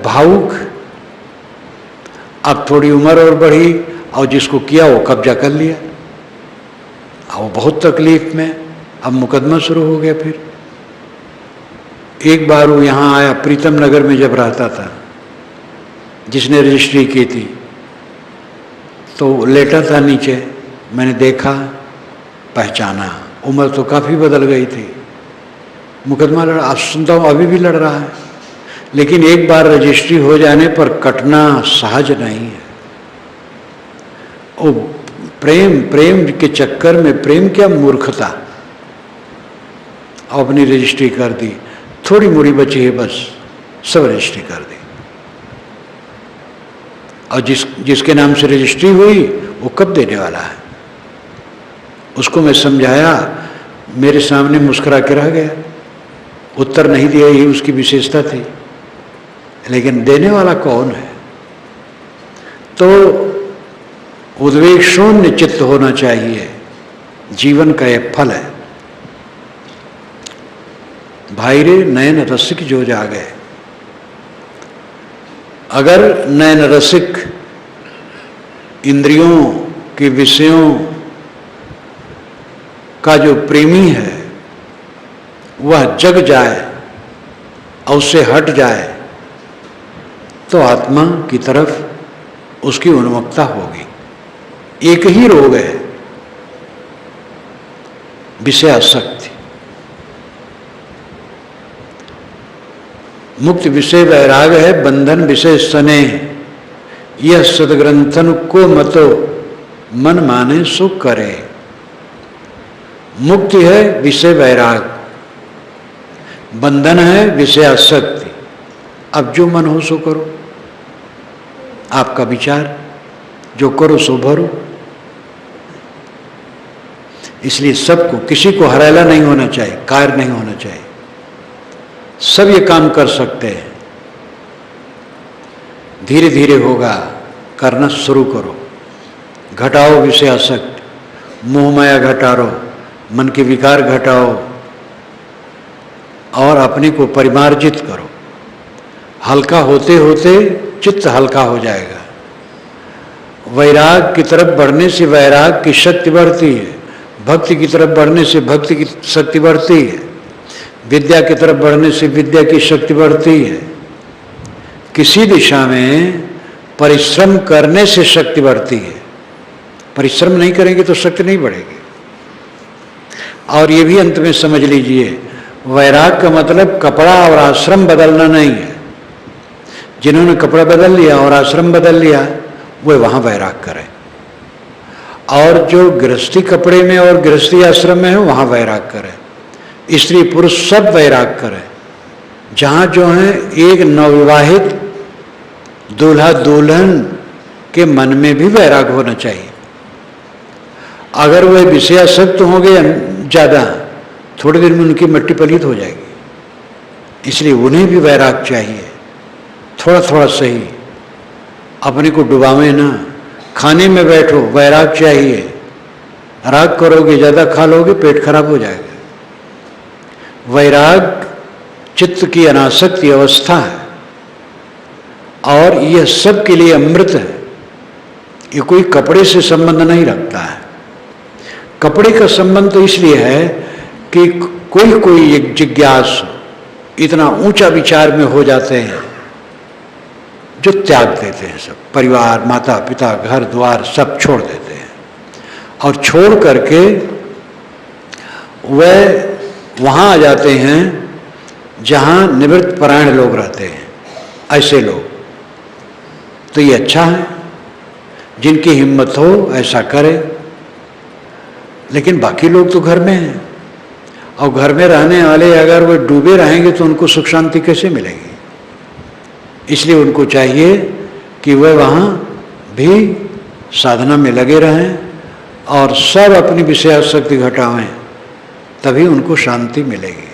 भावुक। अब थोड़ी उम्र और बढ़ी और जिसको किया वो कब्जा कर लिया। वो बहुत तकलीफ में। अब मुकदमा शुरू हो गया। फिर एक बार वो यहाँ आया, प्रीतम नगर में जब रहता था, जिसने रजिस्ट्री की थी, तो लेटा था नीचे। मैंने देखा, पहचाना। उम्र तो काफ़ी बदल गई थी। मुकदमा लड़ा, आप सुनता हूँ अभी भी लड़ रहा है। लेकिन एक बार रजिस्ट्री हो जाने पर कटना सहज नहीं है। वो प्रेम के चक्कर में, प्रेम क्या मूर्खता, अपनी रजिस्ट्री कर दी। थोड़ी मुड़ी बची है बस, सब रजिस्ट्री कर दी। और जिसके नाम से रजिस्ट्री हुई वो कब देने वाला है? उसको मैं समझाया, मेरे सामने मुस्कुरा के रह गया। उत्तर नहीं दिया, यही उसकी विशेषता थी। लेकिन देने वाला कौन है? तो उद्वेग शून्य चित्त होना चाहिए। जीवन का यह फल है। भाई रे नयन रसिक जो जागे। अगर नयन रसिक इंद्रियों के विषयों का जो प्रेमी है वह जग जाए और उससे हट जाए तो आत्मा की तरफ उसकी उन्मुखता होगी। एक ही रोग है, विषयासक्ति। मुक्त विषय वैराग है, बंधन विषय स्नेह। यह सदग्रंथन को मतो मन माने सो करे। मुक्ति है विषय वैराग, बंधन है विषयासक्ति। अब जो मन हो सो करो, आपका विचार, जो करो सो भरो। इसलिए सबको, किसी को हरेला नहीं होना चाहिए, कायर नहीं होना चाहिए। सब ये काम कर सकते हैं। धीरे धीरे होगा, करना शुरू करो। घटाओ विषयासक्ति, मोह माया घटाओ, मन के विकार घटाओ और अपने को परिमार्जित करो। हल्का होते होते चित्त हल्का हो जाएगा। वैराग की तरफ बढ़ने से वैराग की शक्ति बढ़ती है। भक्ति की तरफ बढ़ने से भक्ति की शक्ति बढ़ती है। विद्या की तरफ बढ़ने से विद्या की शक्ति बढ़ती है। किसी दिशा में परिश्रम करने से शक्ति बढ़ती है। परिश्रम नहीं करेंगे तो शक्ति नहीं बढ़ेगी। और ये भी अंत में समझ लीजिए, वैराग का मतलब कपड़ा और आश्रम बदलना नहीं है। जिन्होंने कपड़ा बदल लिया और आश्रम बदल लिया वो वहाँ वैराग करें। और जो गृहस्थी कपड़े में और गृहस्थी आश्रम में है वहाँ वैराग करें। स्त्री पुरुष सब वैराग करें। जहाँ जो है एक नवविवाहित दूल्हा दुल्हन के मन में भी वैराग होना चाहिए। अगर वह विषयासक्त होंगे ज़्यादा, थोड़ी देर में उनकी मिट्टी पलीत हो जाएगी। इसलिए उन्हें भी वैराग चाहिए। थोड़ा थोड़ा सही, अपने को डुबावे ना। खाने में बैठो, वैराग चाहिए। राग करोगे, ज़्यादा खा लोगे, पेट खराब हो जाएगा। वैराग चित्त की अनासक्ति अवस्था है। और यह सब के लिए अमृत है। ये कोई कपड़े से संबंध नहीं रखता है। कपड़े का संबंध तो इसलिए है कि कोई एक जिज्ञासु इतना ऊंचा विचार में हो जाते हैं जो त्याग देते हैं, सब परिवार, माता पिता, घर द्वार सब छोड़ देते हैं और छोड़ करके वह वहाँ आ जाते हैं जहाँ निवृत्त परायण लोग रहते हैं। ऐसे लोग तो ये अच्छा है, जिनकी हिम्मत हो ऐसा करे। लेकिन बाकी लोग तो घर में हैं और घर में रहने वाले अगर वो डूबे रहेंगे तो उनको सुख शांति कैसे मिलेगी? इसलिए उनको चाहिए कि वह वहाँ भी साधना में लगे रहें और सब अपनी विषयासक्ति घटावें, तभी उनको शांति मिलेगी।